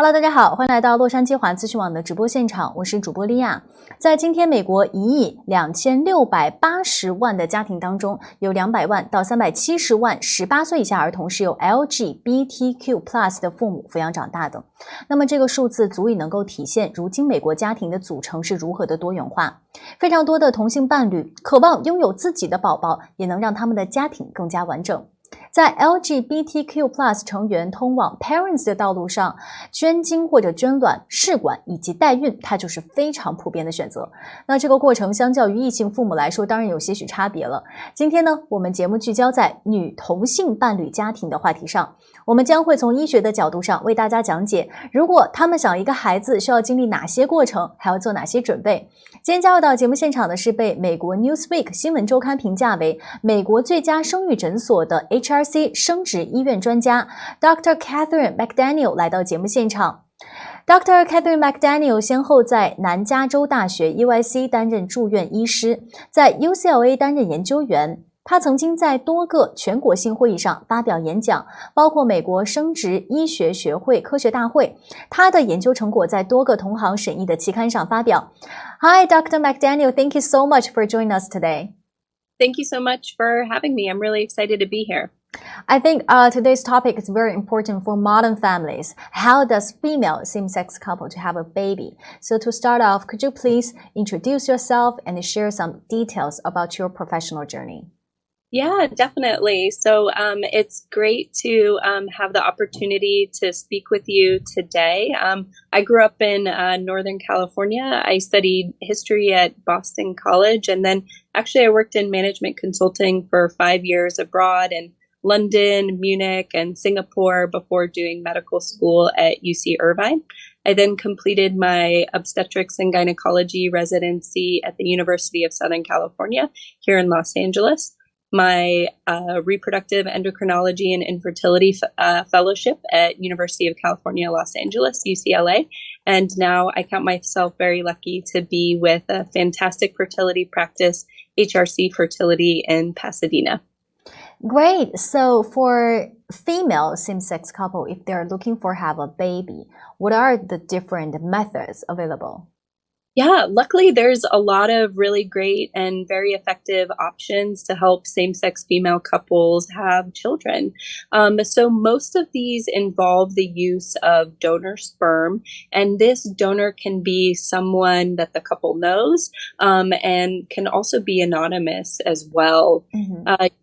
Hello， 大家好，欢迎来到洛杉矶华资讯网的直播现场，我是主播莉亚。在今天美国12680万的家庭当中，有200万到370万18岁以下儿童是由 LGBTQ+ 的父母抚养长大的。那么这个数字足以能够体现如今美国家庭的组成是如何的多元化。非常多的同性伴侣渴望拥有自己的宝宝，也能让他们的家庭更加完整。在 LGBTQ+ 成员通往 Parents 的道路上，捐精或者捐卵、试管以及代孕，它就是非常普遍的选择。那这个过程相较于异性父母来说，当然有些许差别了。今天呢，我们节目聚焦在女同性伴侣家庭的话题上，我们将会从医学的角度上为大家讲解，如果他们想要一个孩子，需要经历哪些过程，还要做哪些准备。今天加入到节目现场的是被美国 Newsweek 新闻周刊评价为美国最佳生育诊所的 HRC 生殖医院专家 Dr. Katherine McDaniel 来到节目现场。Dr. Katherine McDaniel 先后在南加州大学 USC 担任住院医师，在 UCLA 担任研究员。他曾经在多个全国性会议上发表演讲，包括美国生殖医学学会科学大会。他的研究成果在多个同行审议的期刊上发表。Hi, Dr. McDaniel. Thank you so much for joining us today. Thank you so much for having me. I'm really excited to be here. I think today's topic is very important for modern families. How does female same-sex couple to have a baby? So to start off, could you please introduce yourself and share some details about your professional journey? Yeah, definitely. So it's great to have the opportunity to speak with you today. I grew up in Northern California. I studied history at Boston College, and then actually I worked in management consulting for 5 years abroad in London, Munich, and Singapore before doing medical school at UC Irvine. I then completed my obstetrics and gynecology residency at the University of Southern California here in Los Angeles. My reproductive endocrinology and infertility fellowship at University of California, Los Angeles, UCLA. And now I count myself very lucky to be with a fantastic fertility practice, HRC Fertility in Pasadena. Great. So for female same-sex couple, if they're looking for have a baby, what are the different methods available? Yeah, luckily there's a lot of really great and very effective options to help same-sex female couples have children. So most of these involve the use of donor sperm, and this donor can be someone that the couple knows, and can also be anonymous as well.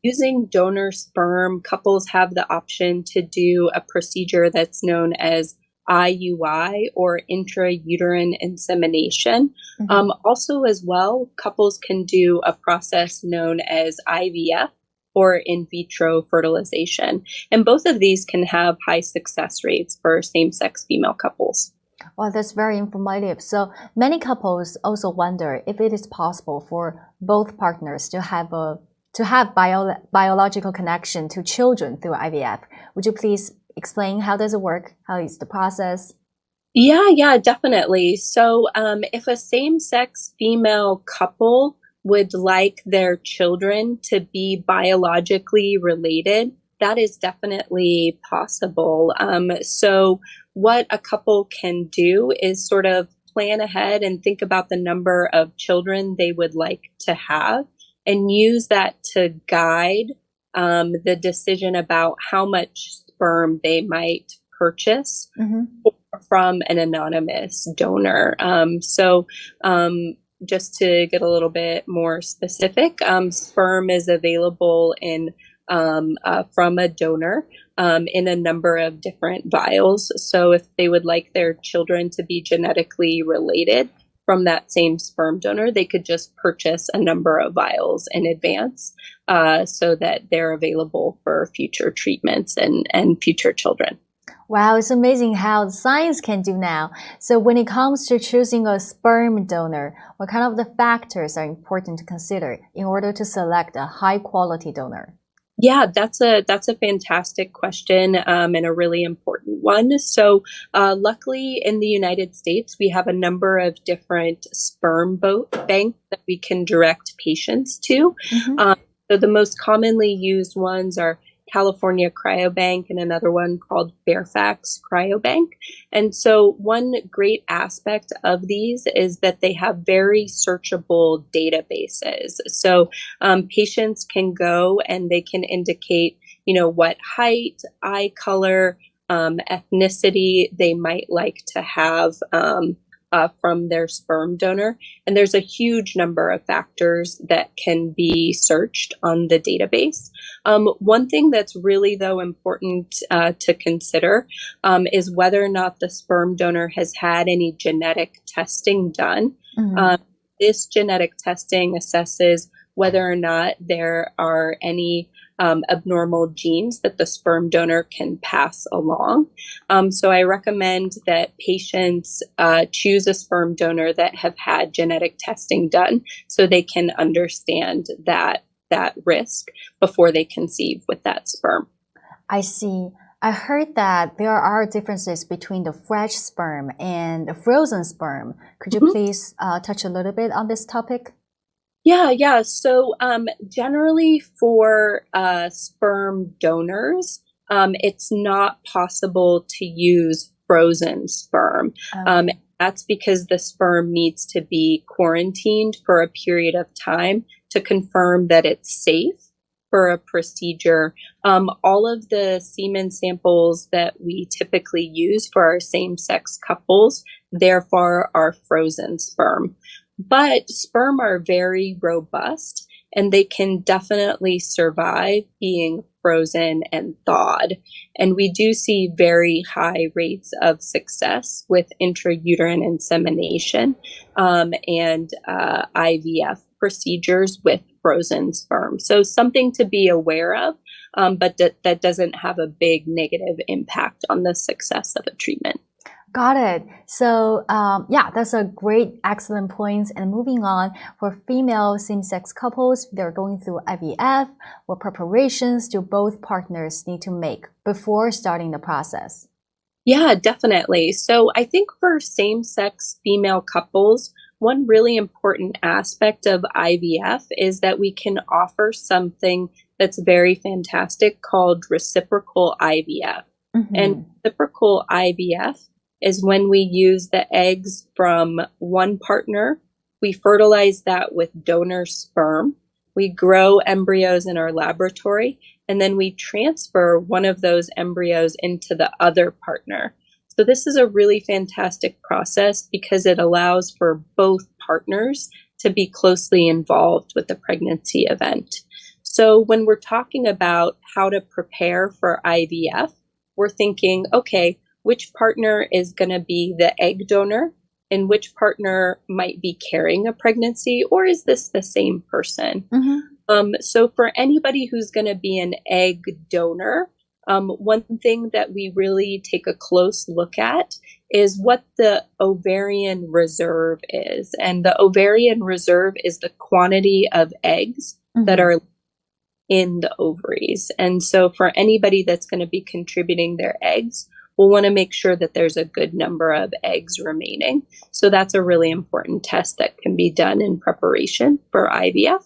Using donor sperm, couples have the option to do a procedure that's known as IUI or intrauterine insemination. Also as well, couples can do a process known as IVF or in vitro fertilization. And both of these can have high success rates for same-sex female couples. Well, that's very informative. So many couples also wonder if it is possible for both partners to have biological connection to children through IVF. Would you please explain how does it work? How is the process? Yeah, definitely. So if a same-sex female couple would like their children to be biologically related, that is definitely possible. So what a couple can do is sort of plan ahead and think about the number of children they would like to have and use that to guide the decision about how much sperm they might purchase from an anonymous donor. Just to get a little bit more specific, sperm is available in from a donor in a number of different vials. So if they would like their children to be genetically related from that same sperm donor, they could just purchase a number of vials in advance so that they're available for future treatments and future children. Wow, it's amazing how science can do now. So when it comes to choosing a sperm donor, what kind of the factors are important to consider in order to select a high quality donor? Yeah, that's a fantastic question and a really important one. So luckily in the United States, we have a number of different sperm banks that we can direct patients to. So the most commonly used ones are California Cryobank and another one called Fairfax Cryobank. And so one great aspect of these is that they have very searchable databases. So patients can go and they can indicate, what height, eye color, ethnicity they might like to have from their sperm donor. And there's a huge number of factors that can be searched on the database. One thing that's really, though, important to consider is whether or not the sperm donor has had any genetic testing done. Mm-hmm. This genetic testing assesses whether or not there are any abnormal genes that the sperm donor can pass along. So I recommend that patients choose a sperm donor that have had genetic testing done so they can understand that risk before they conceive with that sperm. I see. I heard that there are differences between the fresh sperm and the frozen sperm. Could you please touch a little bit on this topic? Yeah. So generally for sperm donors, it's not possible to use frozen sperm. That's because the sperm needs to be quarantined for a period of time to confirm that it's safe for a procedure. All of the semen samples that we typically use for our same-sex couples, therefore, are frozen sperm. But sperm are very robust and they can definitely survive being frozen and thawed. And we do see very high rates of success with intrauterine insemination and IVF procedures with frozen sperm. So something to be aware of, but that doesn't have a big negative impact on the success of a treatment. Got it. So, that's a great, excellent point. And moving on, for female same-sex couples, they're going through IVF. What preparations do both partners need to make before starting the process? Yeah, definitely. So I think for same-sex female couples, one really important aspect of IVF is that we can offer something that's very fantastic called reciprocal IVF. Mm-hmm. And reciprocal IVF is when we use the eggs from one partner, we fertilize that with donor sperm, we grow embryos in our laboratory, and then we transfer one of those embryos into the other partner. So this is a really fantastic process because it allows for both partners to be closely involved with the pregnancy event. So when we're talking about how to prepare for IVF, we're thinking, okay, which partner is going to be the egg donor and which partner might be carrying a pregnancy, or is this the same person? Mm-hmm. So for anybody who's going to be an egg donor, one thing that we really take a close look at is what the ovarian reserve is. And the ovarian reserve is the quantity of eggs that are in the ovaries. And so for anybody that's going to be contributing their eggs, we'll want to make sure that there's a good number of eggs remaining. So that's a really important test that can be done in preparation for IVF.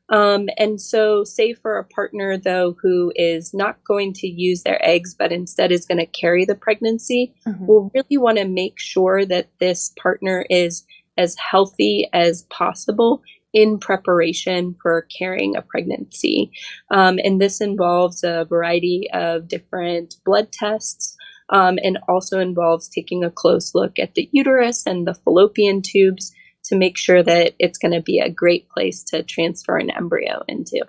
And so say for a partner, though, who is not going to use their eggs, but instead is going to carry the pregnancy, we'll really want to make sure that this partner is as healthy as possible in preparation for carrying a pregnancy. And this involves a variety of different blood tests, and also involves taking a close look at the uterus and the fallopian tubes to make sure that it's going to be a great place to transfer an embryo into.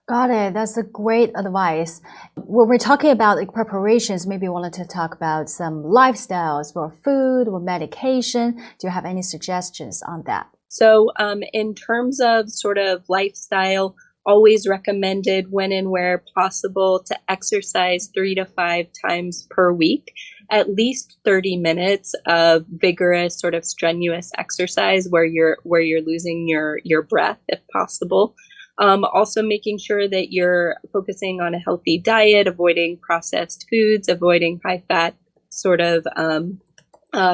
Got it. That's a great advice. When we're talking about preparations, maybe we wanted to talk about some lifestyles for food or medication. Do you have any suggestions on that? So in terms of sort of lifestyle, always recommended when and where possible to exercise 3 to 5 times per week, at least 30 minutes of vigorous sort of strenuous exercise where you're losing your breath if possible. Also making sure that you're focusing on a healthy diet, avoiding processed foods, avoiding high fat sort of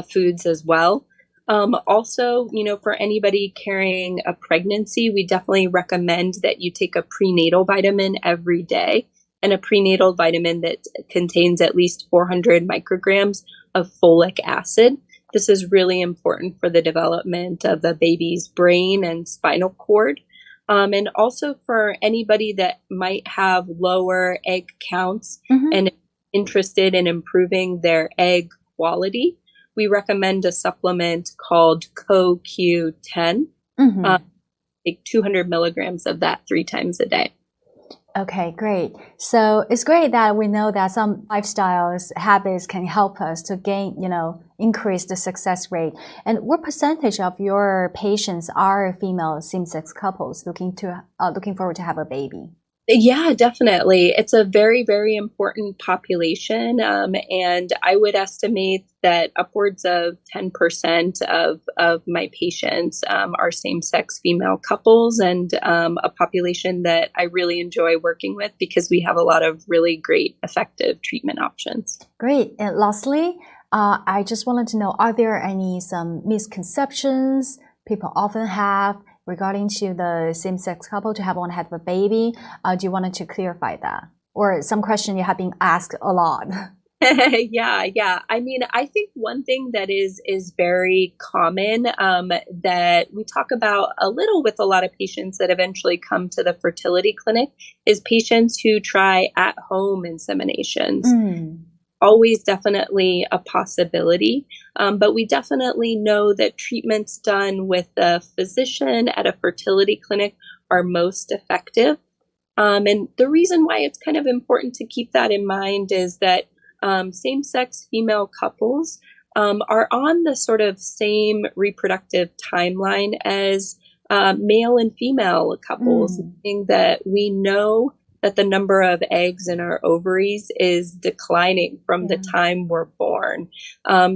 foods as well. Also, for anybody carrying a pregnancy, we definitely recommend that you take a prenatal vitamin every day. and a prenatal vitamin that contains at least 400 micrograms of folic acid. This is really important for the development of the baby's brain and spinal cord. And also for anybody that might have lower egg counts and interested in improving their egg quality, we recommend a supplement called CoQ10. Take 200 milligrams of that 3 times a day. Okay, great. So it's great that we know that some lifestyles, habits can help us to gain, increase the success rate. And what percentage of your patients are female same-sex couples looking forward to have a baby? Yeah, definitely. It's a very, very important population. And I would estimate that upwards of 10% of my patients are same-sex female couples, and a population that I really enjoy working with because we have a lot of really great, effective treatment options. Great. And lastly, I just wanted to know, are there some misconceptions people often have regarding to the same-sex couple to want to have a baby? Do you want to clarify that? Or some question you have been asked a lot? Yeah. I mean, I think one thing that is very common that we talk about a little with a lot of patients that eventually come to the fertility clinic is patients who try at-home inseminations. Always definitely a possibility, but we definitely know that treatments done with a physician at a fertility clinic are most effective. And the reason why it's kind of important to keep that in mind is that same-sex female couples are on the sort of same reproductive timeline as male and female couples, meaning that we know that the number of eggs in our ovaries is declining from the time we're born.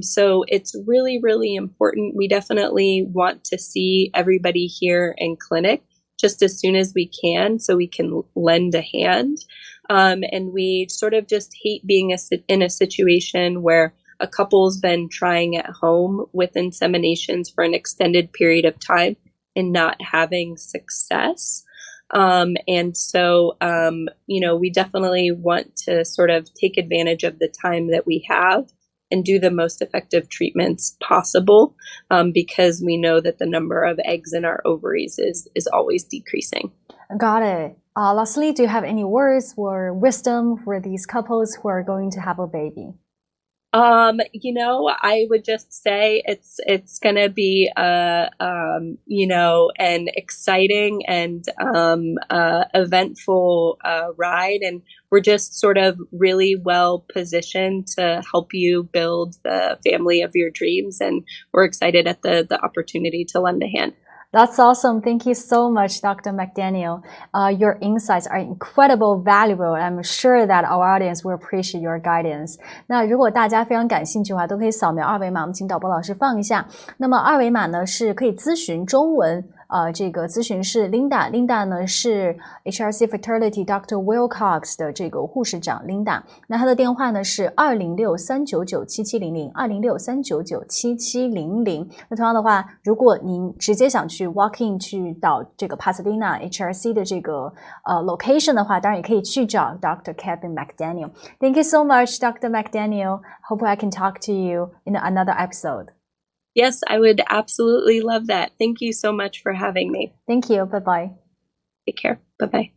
So it's really, really important. We definitely want to see everybody here in clinic just as soon as we can so we can lend a hand. And we sort of just hate being in a situation where a couple's been trying at home with inseminations for an extended period of time and not having success. And so, we definitely want to sort of take advantage of the time that we have and do the most effective treatments possible, because we know that the number of eggs in our ovaries is always decreasing. Got it. Lastly, do you have any words or wisdom for these couples who are going to have a baby? I would just say it's going to be an exciting and eventful ride, and we're just sort of really well positioned to help you build the family of your dreams, and we're excited at the opportunity to lend a hand. That's awesome. Thank you so much, Dr. McDaniel. Your insights are incredible, valuable. I'm sure that our audience will appreciate your guidance. 那如果大家非常感兴趣的话，都可以扫描二维码，我们请导播老师放一下。那么二维码呢是可以咨询中文。这个咨询是 Linda 呢是 HRC Fertility Dr. Wilcox 的这个护士长 Linda， 那她的电话呢是206-399-7700 206-399-7700。那同样的话，如果您直接想去 walk in 去到这个 Pasadena HRC 的这个location 的话，当然也可以去找 Dr. Katherine McDaniel. Thank you so much, Dr. McDaniel. Hope I can talk to you in another episode. Yes, I would absolutely love that. Thank you so much for having me. Thank you. Bye-bye. Take care. Bye-bye.